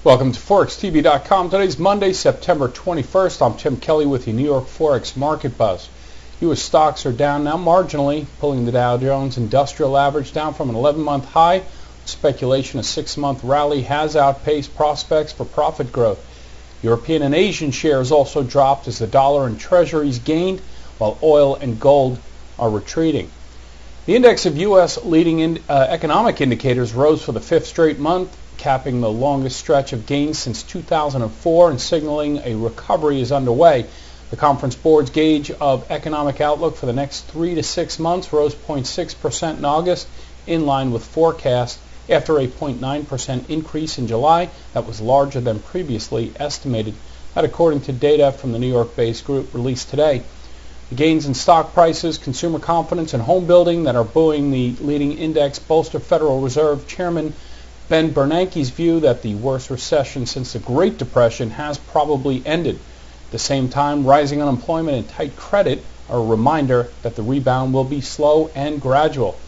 Welcome to ForexTV.com. Today's Monday, September 21st. I'm Tim Kelly with the New York Forex Market Buzz. U.S. stocks are down now marginally, pulling the Dow Jones Industrial Average down from an 11-month high. Speculation a 6-month rally has outpaced prospects for profit growth. European and Asian shares also dropped as the dollar and treasuries gained, while oil and gold are retreating. The index of U.S. leading economic indicators rose for the fifth straight month, capping the longest stretch of gains since 2004 and signaling a recovery is underway. The Conference Board's gauge of economic outlook for the next 3 to 6 months rose 0.6% in August, in line with forecast, after a 0.9% increase in July that was larger than previously estimated. That according to data from the New York-based group released today. The gains in stock prices, consumer confidence, and home building that are buoying the leading index bolster Federal Reserve Chairman Ben Bernanke's view that the worst recession since the Great Depression has probably ended. At the same time, rising unemployment and tight credit are a reminder that the rebound will be slow and gradual.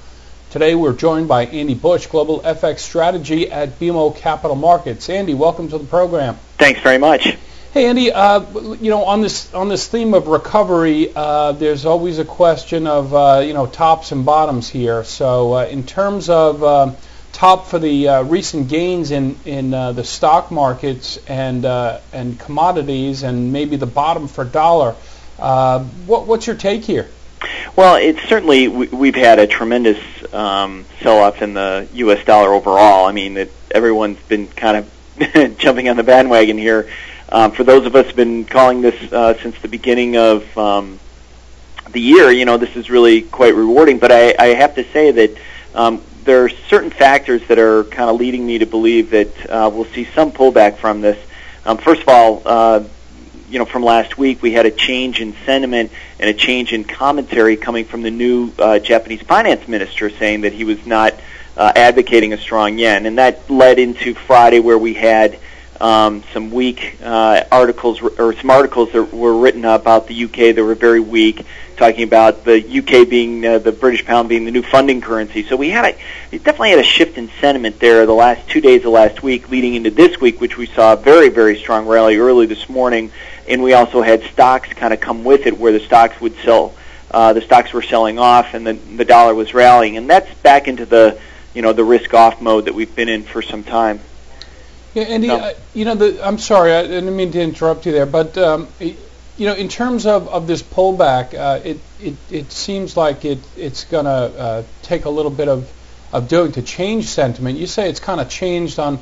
Today we're joined by Andy Busch, Global FX Strategy at BMO Capital Markets. Andy, welcome to the program. Thanks very much. Hey Andy, on this theme of recovery, there's always a question of tops and bottoms here. So in terms of top for the recent gains in the stock markets and commodities, and maybe the bottom for dollar, what's your take here? Well, it's certainly we've had a tremendous sell-off in the U.S. dollar overall. I mean, everyone's been kind of jumping on the bandwagon here. For those of us who've been calling this since the beginning of the year, this is really quite rewarding. But I have to say that there are certain factors that are kind of leading me to believe that we'll see some pullback from this. First of all, from last week we had a change in sentiment and a change in commentary coming from the new Japanese finance minister, saying that he was not advocating a strong yen, and that led into Friday, where we had some weak articles, or some articles that were written about the UK that were very weak, talking about the UK being the British pound being the new funding currency. So we definitely had a shift in sentiment there the last 2 days of last week, leading into this week, which we saw a very, very strong rally early this morning, and we also had stocks kind of come with it, where the stocks would sell. The stocks were selling off, and the dollar was rallying, and that's back into the the risk-off mode that we've been in for some time. Yeah, Andy, I'm sorry, I didn't mean to interrupt you there, but in terms of this pullback, it seems like it's going to take a little bit of doing to change sentiment. You say it's kind of changed on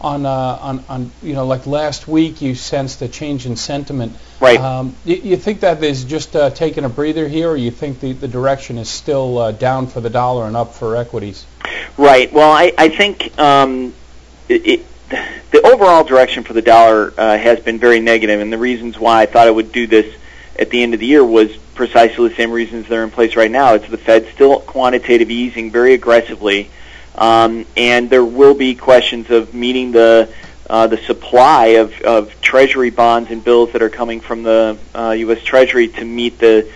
like last week you sensed a change in sentiment. Right. You think that is just taking a breather here, or you think the direction is still down for the dollar and up for equities? Right. Well, I think the overall direction for the dollar has been very negative, and the reasons why I thought I would do this at the end of the year was precisely the same reasons that are in place right now. It's the Fed still quantitative easing very aggressively, and there will be questions of meeting the supply of Treasury bonds and bills that are coming from the U.S. Treasury to meet the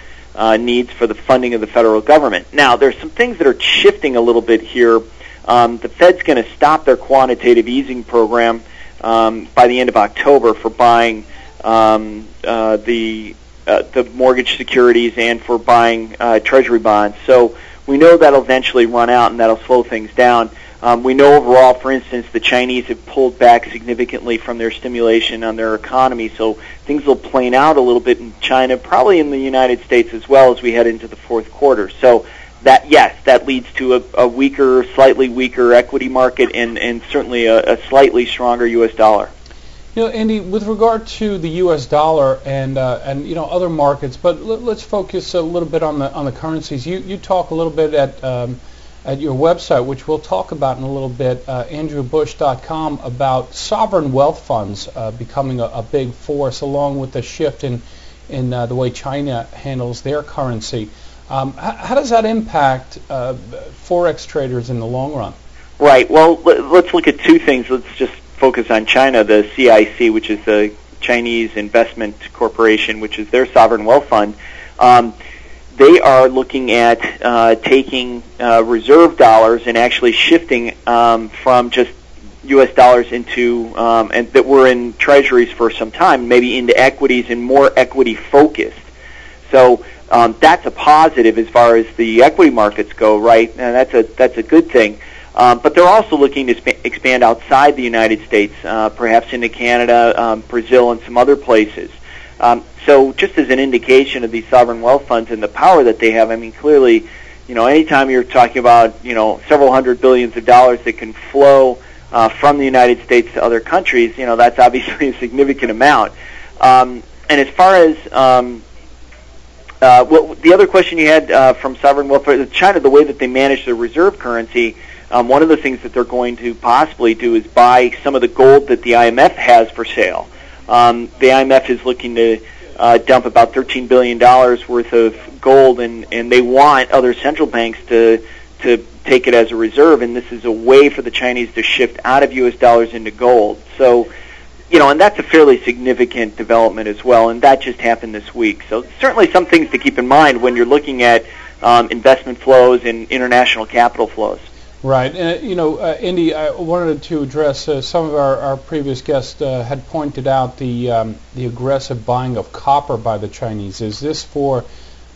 needs for the funding of the federal government. Now, there's some things that are shifting a little bit here. The Fed's going to stop their quantitative easing program by the end of October for buying the mortgage securities and for buying Treasury bonds. So we know that'll eventually run out, and that'll slow things down. We know overall, for instance, the Chinese have pulled back significantly from their stimulation on their economy, so things will plane out a little bit in China, probably in the United States as well, as we head into the fourth quarter. So that leads to a slightly weaker equity market, and certainly a slightly stronger U.S. dollar. Andy, with regard to the U.S. dollar and other markets, but let's focus a little bit on the currencies. You talk a little bit at your website, which we'll talk about in a little bit, andrewbusch.com, about sovereign wealth funds becoming a big force, along with the shift in the way China handles their currency. How does that impact Forex traders in the long run? Right. Well, let's look at two things. Let's just focus on China. The CIC, which is the Chinese Investment Corporation, which is their sovereign wealth fund, they are looking at taking reserve dollars and actually shifting from just U.S. dollars into and that were in treasuries for some time, maybe into equities and more equity focused. So that's a positive as far as the equity markets go, right? And that's a good thing. But they're also looking to expand outside the United States, perhaps into Canada, Brazil, and some other places. So just as an indication of these sovereign wealth funds and the power that they have, I mean, clearly, anytime you're talking about, several hundred billions of dollars that can flow from the United States to other countries, that's obviously a significant amount. And as far as the other question you had from sovereign wealth, China, the way that they manage their reserve currency, one of the things that they're going to possibly do is buy some of the gold that the IMF has for sale. The IMF is looking to dump about $13 billion worth of gold, and they want other central banks to take it as a reserve, and this is a way for the Chinese to shift out of U.S. dollars into gold. So, and that's a fairly significant development as well, and that just happened this week. So certainly some things to keep in mind when you're looking at investment flows and international capital flows. Right. Indy, I wanted to address some of our previous guests had pointed out the aggressive buying of copper by the Chinese. Is this for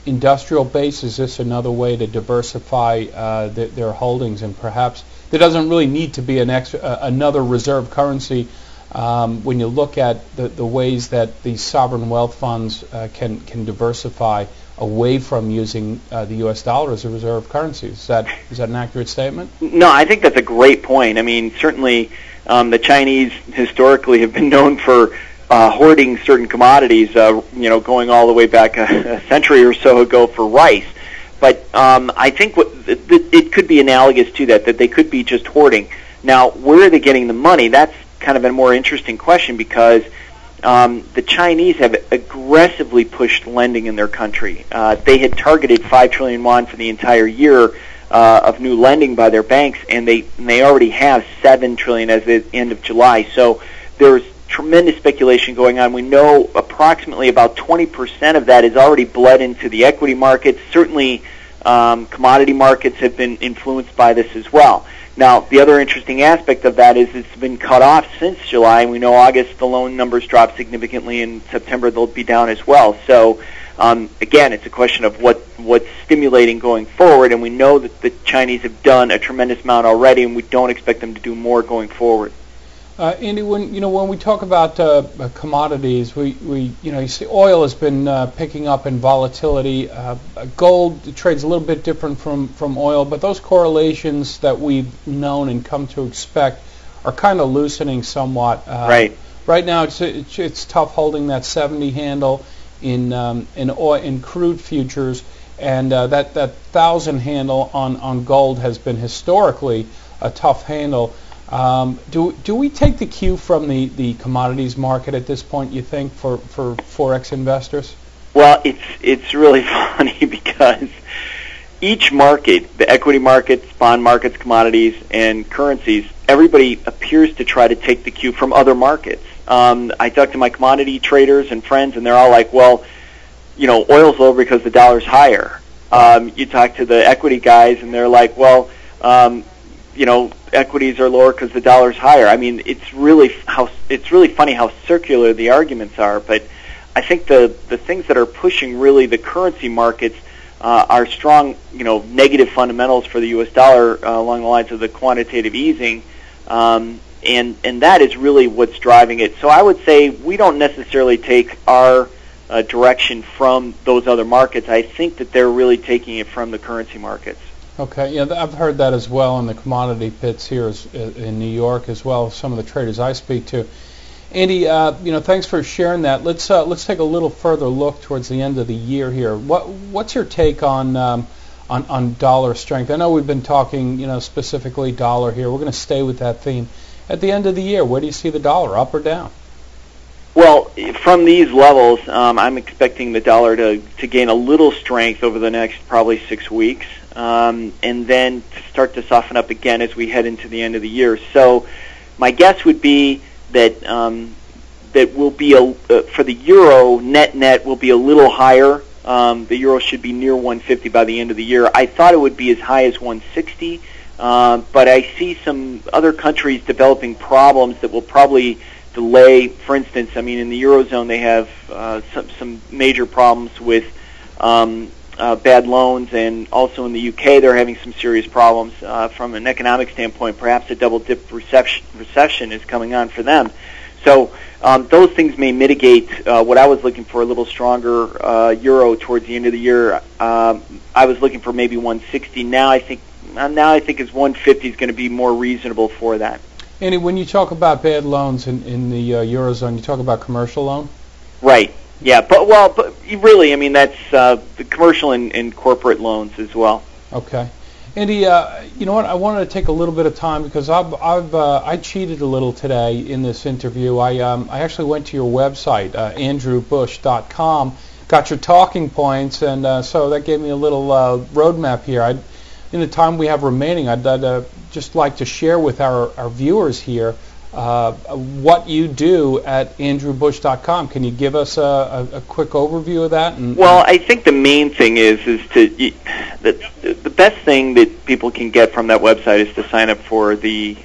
industrial base? Is this another way to diversify their holdings? And perhaps there doesn't really need to be another reserve currency when you look at the ways that these sovereign wealth funds can diversify away from using the U.S. dollar as a reserve currency. Is that an accurate statement? No, I think that's a great point. I mean, certainly the Chinese historically have been known for hoarding certain commodities, going all the way back a century or so ago for rice. But I think it could be analogous to that they could be just hoarding. Now, where are they getting the money? That's kind of a more interesting question because the Chinese have aggressively pushed lending in their country. They had targeted 5 trillion yuan for the entire year of new lending by their banks, and they already have 7 trillion as of the end of July. So there's tremendous speculation going on. We know approximately about 20% of that is already bled into the equity markets. Certainly commodity markets have been influenced by this as well. Now, the other interesting aspect of that is it's been cut off since July. We know August the loan numbers dropped significantly. In September they'll be down as well. So again, it's a question of what's stimulating going forward, and we know that the Chinese have done a tremendous amount already, and we don't expect them to do more going forward. Andy, when we talk about commodities, we you see oil has been picking up in volatility. Gold trades a little bit different from oil, but those correlations that we've known and come to expect are kind of loosening somewhat. Right. Right now, it's tough holding that 70 handle in crude futures, and that 1,000 handle on gold has been historically a tough handle. Do we take the cue from the commodities market at this point, you think, for Forex investors? Well, it's really funny because each market, the equity markets, bond markets, commodities, and currencies, everybody appears to try to take the cue from other markets. I talk to my commodity traders and friends, and they're all like, well, oil's low because the dollar's higher. You talk to the equity guys, and they're like, well, equities are lower because the dollar's higher. I mean, it's really funny how circular the arguments are. But I think the things that are pushing really the currency markets are strong, negative fundamentals for the U.S. dollar along the lines of the quantitative easing, and that is really what's driving it. So I would say we don't necessarily take our direction from those other markets. I think that they're really taking it from the currency markets. Okay, yeah, I've heard that as well in the commodity pits here in New York as well. Some of the traders I speak to. Andy, thanks for sharing that. Let's take a little further look towards the end of the year here. What's your take on dollar strength? I know we've been talking, specifically dollar here. We're going to stay with that theme. At the end of the year, where do you see the dollar, up or down? Well, from these levels, I'm expecting the dollar to gain a little strength over the next probably 6 weeks, and then to start to soften up again as we head into the end of the year. So my guess would be that that will be for the euro, net will be a little higher. The euro should be near 150 by the end of the year. I thought it would be as high as 160 but I see some other countries developing problems that will probably delay. For instance, I mean, in the Eurozone, they have some major problems with bad loans, and also in the UK, they're having some serious problems from an economic standpoint. Perhaps a double-dip recession is coming on for them. So those things may mitigate what I was looking for, a little stronger euro towards the end of the year. I was looking for maybe 160. Now I think it's 150 is going to be more reasonable for that. Andy, when you talk about bad loans in the Eurozone, you talk about commercial loan? Right. Yeah. But really, I mean, that's the commercial and corporate loans as well. Okay. Andy, you know what? I wanted to take a little bit of time because I cheated a little today in this interview. I actually went to your website, andrewbusch.com, got your talking points, and so that gave me a little roadmap here. In the time we have remaining, I'd just like to share with our viewers here what you do at andrewbusch.com. Can you give us a quick overview of that? Well, I think the main thing is the best thing that people can get from that website is to sign up for the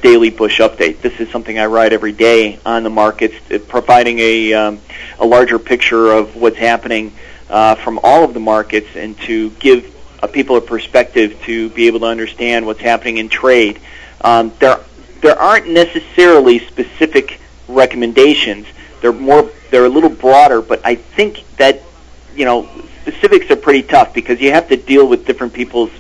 daily Busch update. This is something I write every day on the markets, providing a larger picture of what's happening from all of the markets, and to give people a perspective to be able to understand what's happening in trade. There aren't necessarily specific recommendations. They're a little broader, but I think that, you know, specifics are pretty tough because you have to deal with different people's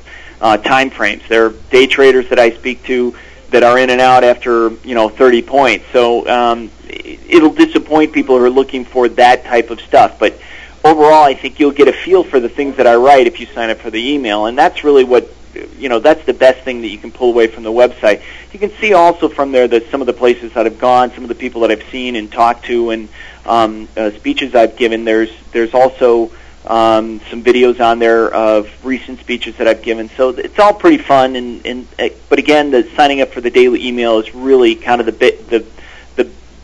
time frames. There are day traders that I speak to that are in and out after 30 points. So it'll disappoint people who are looking for that type of stuff. But overall, I think you'll get a feel for the things that I write if you sign up for the email, and that's really what, that's the best thing that you can pull away from the website. You can see also from there that some of the places that I've gone, some of the people that I've seen and talked to, and speeches I've given. There's also some videos on there of recent speeches that I've given. So it's all pretty fun, but again, the signing up for the daily email is really kind of the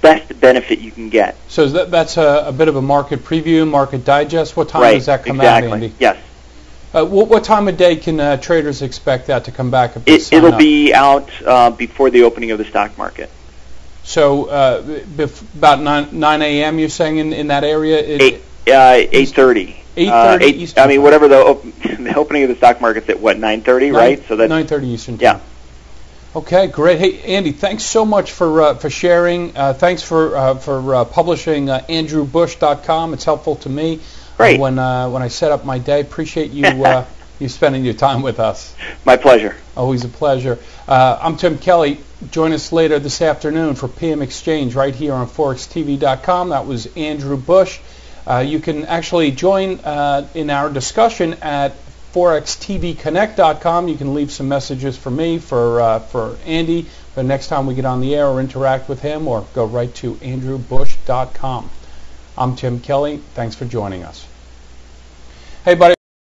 best benefit you can get. So that's a bit of a market preview, market digest. What time does that come out, Andy? Yes. What time of day can traders expect that to come back? It'll be out before the opening of the stock market. So about 9 a.m. you're saying in that area? 8:30. 8:30 Eastern. I mean, whatever the opening of the stock market's at 9:30, right? So that's 9:30 Eastern time. Yeah. Okay, great. Hey, Andy, thanks so much for sharing. Thanks for publishing andrewbusch.com. It's helpful to me when I set up my day. Appreciate you you spending your time with us. My pleasure. Always a pleasure. I'm Tim Kelly. Join us later this afternoon for PM Exchange right here on forextv.com. That was Andrew Busch. You can actually join in our discussion at forextvconnect.com. You can leave some messages for me, for Andy, the next time we get on the air or interact with him, or go right to andrewbusch.com. I'm Tim Kelly. Thanks for joining us. Hey, buddy.